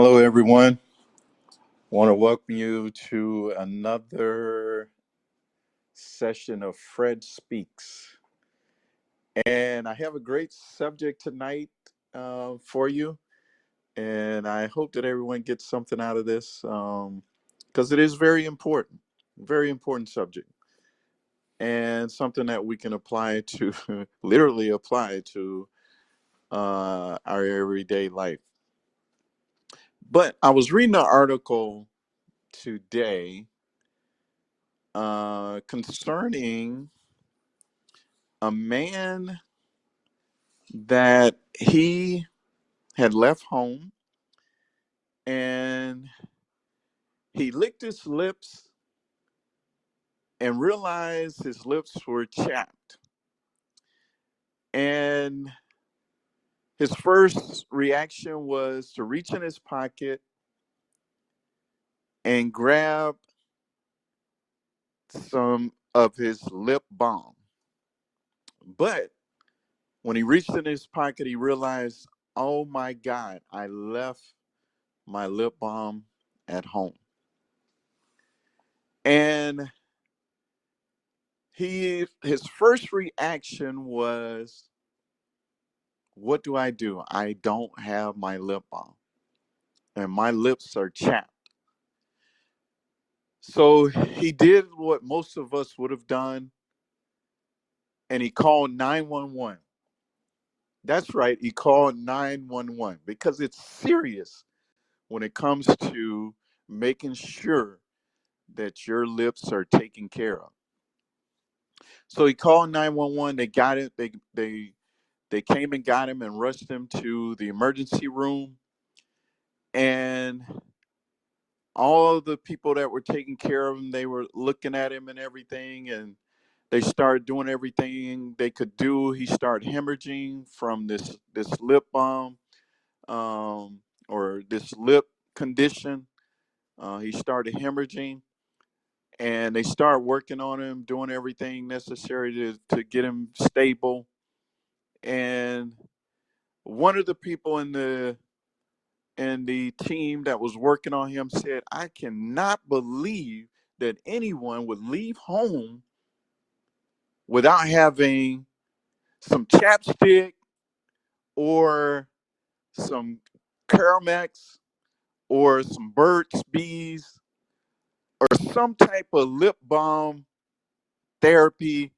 Hello, everyone. Want to welcome you to another session of Fred Speaks. And I have a great subject tonight for you. And I hope that everyone gets something out of this because it is very important subject, and something that we can apply to, literally apply to our everyday life. But I was reading an article today concerning a man that he had left home, and he licked his lips and realized his lips were chapped. And his first reaction was to reach in his pocket and grab some of his lip balm. But when he reached in his pocket, he realized, oh my God, I left my lip balm at home. And his first reaction was, what do? I don't have my lip balm and my lips are chapped. So he did what most of us would have done, and he called 911. That's right, he called 911 because it's serious when it comes to making sure that your lips are taken care of. So he called 911. They got it. They came and got him and rushed him to the emergency room. And all the people that were taking care of him, they were looking at him and everything. And they started doing everything they could do. He started hemorrhaging from this lip balm, or this lip condition. He started hemorrhaging, and they started working on him, doing everything necessary to get him stable. And one of the people in the team that was working on him said, I cannot believe that anyone would leave home without having some chapstick or some caramax or some Burt's bees or some type of lip balm therapy,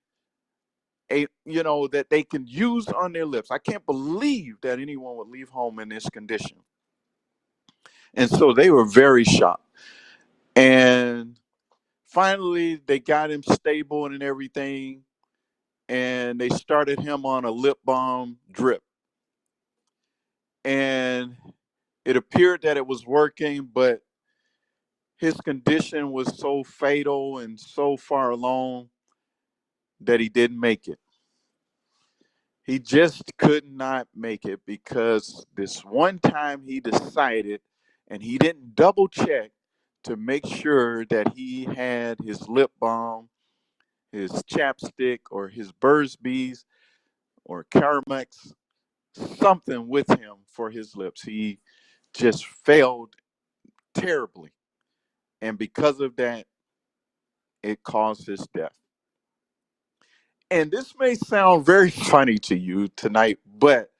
that they can use on their lips. I can't believe that anyone would leave home in this condition. And so they were very shocked. And finally, they got him stable and everything, and they started him on a lip balm drip. And it appeared that it was working, but his condition was so fatal and so far along that he didn't make it. He just could not make it because this one time he decided, and he didn't double check to make sure that he had his lip balm, his chapstick, or his Burt's Bees or caramax, something with him for his lips. He just failed terribly. And because of that, it caused his death. And this may sound very funny to you tonight, but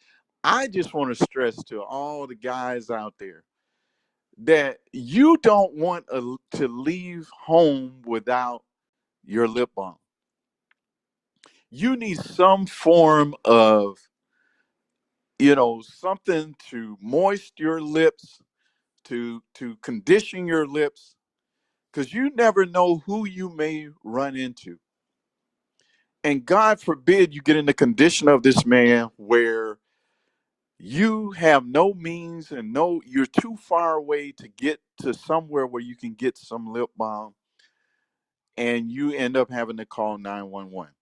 I just want to stress to all the guys out there that you don't want to leave home without your lip balm. You need some form of, something to moist your lips, to condition your lips, because you never know who you may run into. And God forbid you get in the condition of this man where you have no means and you're too far away to get to somewhere where you can get some lip balm, and you end up having to call 911.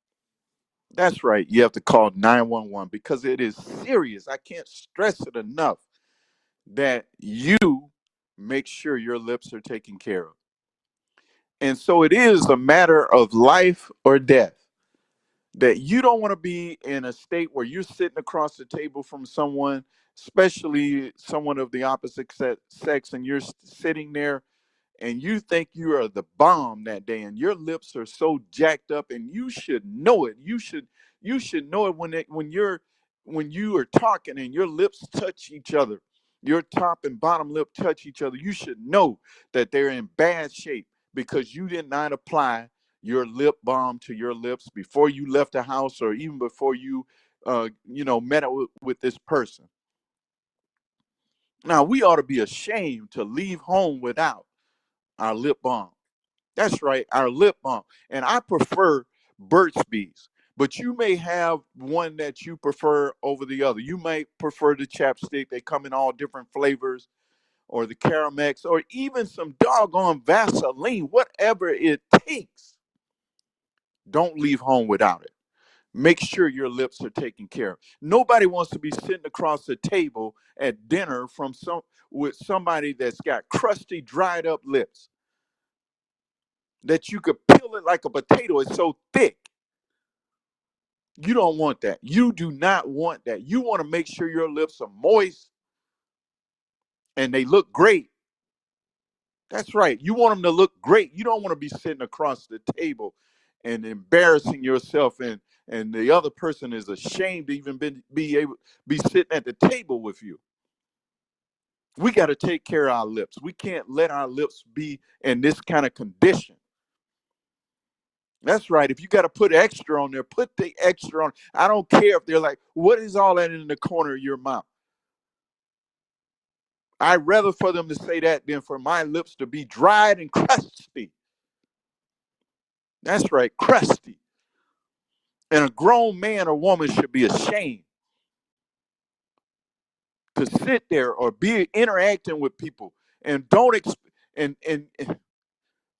That's right, you have to call 911 because it is serious. I can't stress it enough that you make sure your lips are taken care of. And so it is a matter of life or death, that you don't want to be in a state where you're sitting across the table from someone especially someone of the opposite sex, and you're sitting there and you think you are the bomb that day, and your lips are so jacked up, and you should know it. You should know it when you are talking and your lips touch each other. Your top and bottom lip touch each other. You should know that they're in bad shape because you did not apply your lip balm to your lips before you left the house, or even before you met up with this person. Now, we ought to be ashamed to leave home without our lip balm. That's right, our lip balm. And I prefer Burt's Bees, but you may have one that you prefer over the other. You may prefer the chapstick. They come in all different flavors, or the caramax, or even some doggone Vaseline, whatever it takes. Don't leave home without it. Make sure your lips are taken care of. Nobody wants to be sitting across the table at dinner with somebody that's got crusty, dried up lips that you could peel it like a potato. It's so thick. You don't want that. You do not want that. You want to make sure your lips are moist and they look great. That's right. You want them to look great. You don't want to be sitting across the table and embarrassing yourself, and the other person is ashamed to even be able be sitting at the table with you. We got to take care of our lips. We can't let our lips be in this kind of condition. That's right. If you got to put extra on there, put the extra on. I don't care if they're like, what is all that in the corner of your mouth? I'd rather for them to say that than for my lips to be dried and crusty. That's right, crusty. And a grown man or woman should be ashamed to sit there or be interacting with people and don't and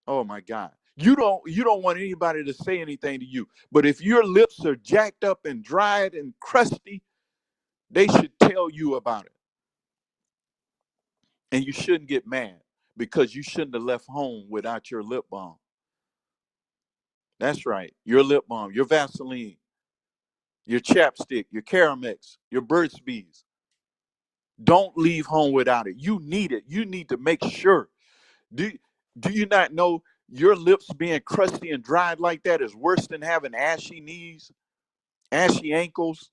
oh my God. You don't want anybody to say anything to you. But if your lips are jacked up and dried and crusty, they should tell you about it. And you shouldn't get mad because you shouldn't have left home without your lip balm. That's right. Your lip balm, your Vaseline, your chapstick, your caramax, your Burt's Bees. Don't leave home without it. You need it. You need to make sure. Do, do you not know your lips being crusty and dried like that is worse than having ashy knees, ashy ankles?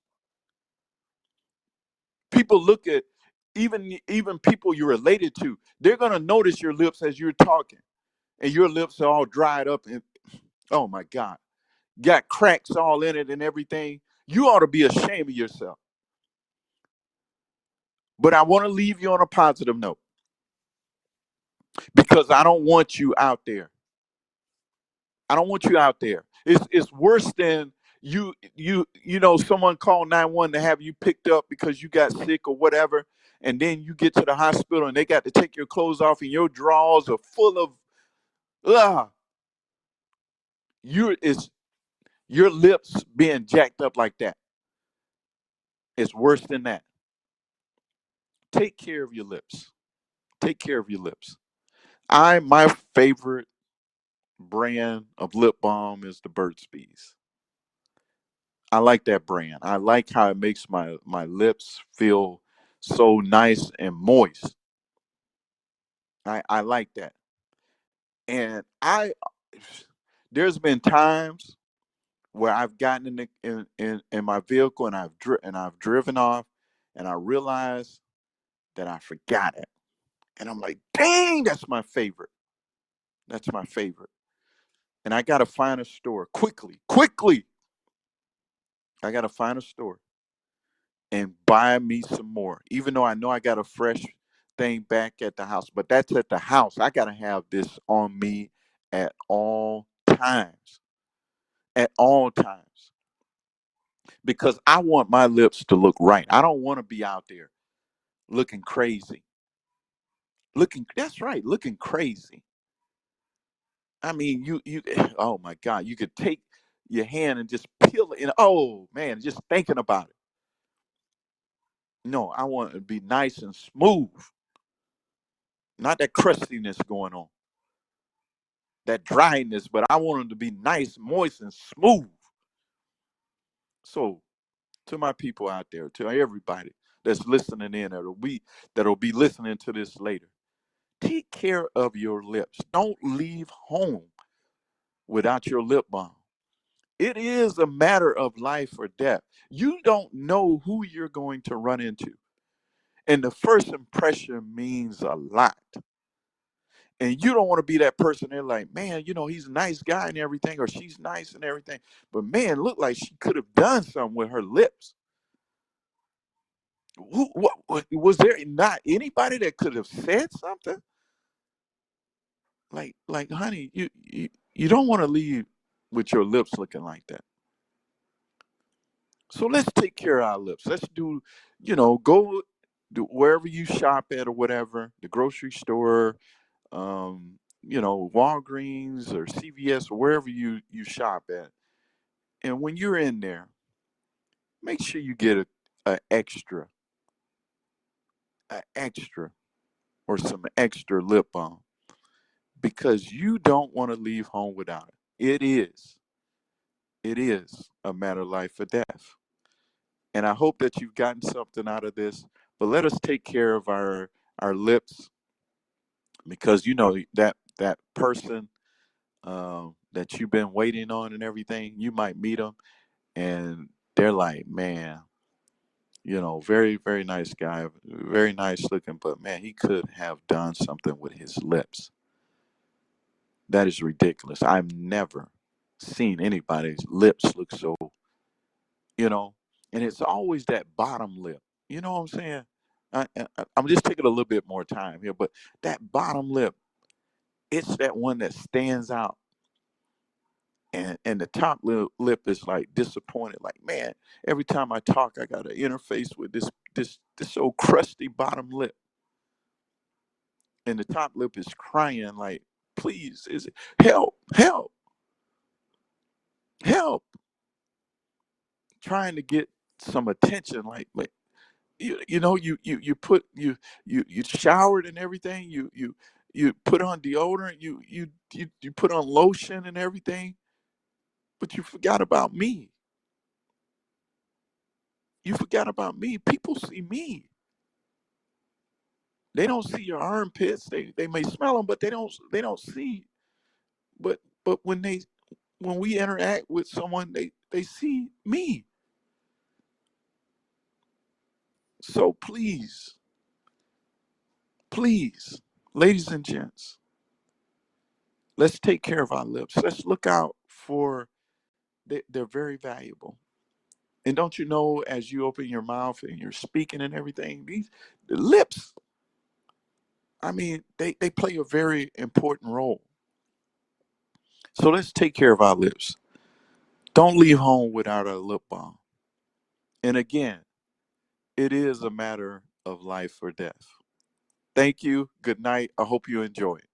People look at even people you're related to, they're gonna notice your lips as you're talking, and your lips are all dried up and oh my God, got cracks all in it and everything. You ought to be ashamed of yourself. But I want to leave you on a positive note because I don't want you out there. I don't want you out there. It's worse than someone called 911 to have you picked up because you got sick or whatever, and then you get to the hospital and they got to take your clothes off and your drawers are full of ugh. It's your lips being jacked up like that. It's worse than that. Take care of your lips. Take care of your lips. My favorite brand of lip balm is the Burt's Bees. I like that brand. I like how it makes my lips feel so nice and moist. I like that. And there's been times where I've gotten in my vehicle and I've driven off and I realized that I forgot it. And I'm like, dang, that's my favorite. That's my favorite. And I gotta find a store quickly, quickly. I gotta find a store and buy me some more, even though I know I got a fresh thing back at the house. But that's at the house. I got to have this on me at all times, at all times, because I want my lips to look right. I don't want to be out there looking crazy. That's right, looking crazy. I mean, oh my God, you could take your hand and just peel it. And, oh man, just thinking about it. No, I want it to be nice and smooth, not that crustiness going on, that dryness, but I want them to be nice, moist, and smooth. So, to my people out there, to everybody, that's listening in, that'll be listening to this later. Take care of your lips. Don't leave home without your lip balm. It is a matter of life or death. You don't know who you're going to run into. And the first impression means a lot. And you don't want to be that person. They're like, man, he's a nice guy and everything, or she's nice and everything. But man, look like she could have done something with her lips. Was there not anybody that could have said something? Like, honey, you don't want to leave with your lips looking like that. So let's take care of our lips. Let's go do wherever you shop at or whatever, the grocery store, Walgreens or CVS or wherever you shop at. And when you're in there, make sure you get a extra, a extra, or some extra lip balm because you don't want to leave home without it. It is a matter of life or death. And I hope that you've gotten something out of this. But let us take care of our lips because that person that you've been waiting on and everything, you might meet them and they're like, man, very, very nice guy, very nice looking, but man, he could have done something with his lips. That is ridiculous. I've never seen anybody's lips look so, you know, and it's always that bottom lip. You know what I'm saying? I'm just taking a little bit more time here, but that bottom lip, it's that one that stands out. And the top lip is like disappointed. Like, man, every time I talk, I got to interface with this old crusty bottom lip. And the top lip is crying like, please, is it help, help, help, trying to get some attention. Like you showered and everything. You put on deodorant. You put on lotion and everything, but you forgot about me. You forgot about me. People see me. They don't see your armpits. They may smell them, but they don't see. But when we interact with someone, they see me. So please, ladies and gents, let's take care of our lips. Let's look out for they're very valuable. And don't you know, as you open your mouth and you're speaking and everything, the lips, I mean, they play a very important role. So let's take care of our lips. Don't leave home without a lip balm. And again, it is a matter of life or death. Thank you. Good night. I hope you enjoy it.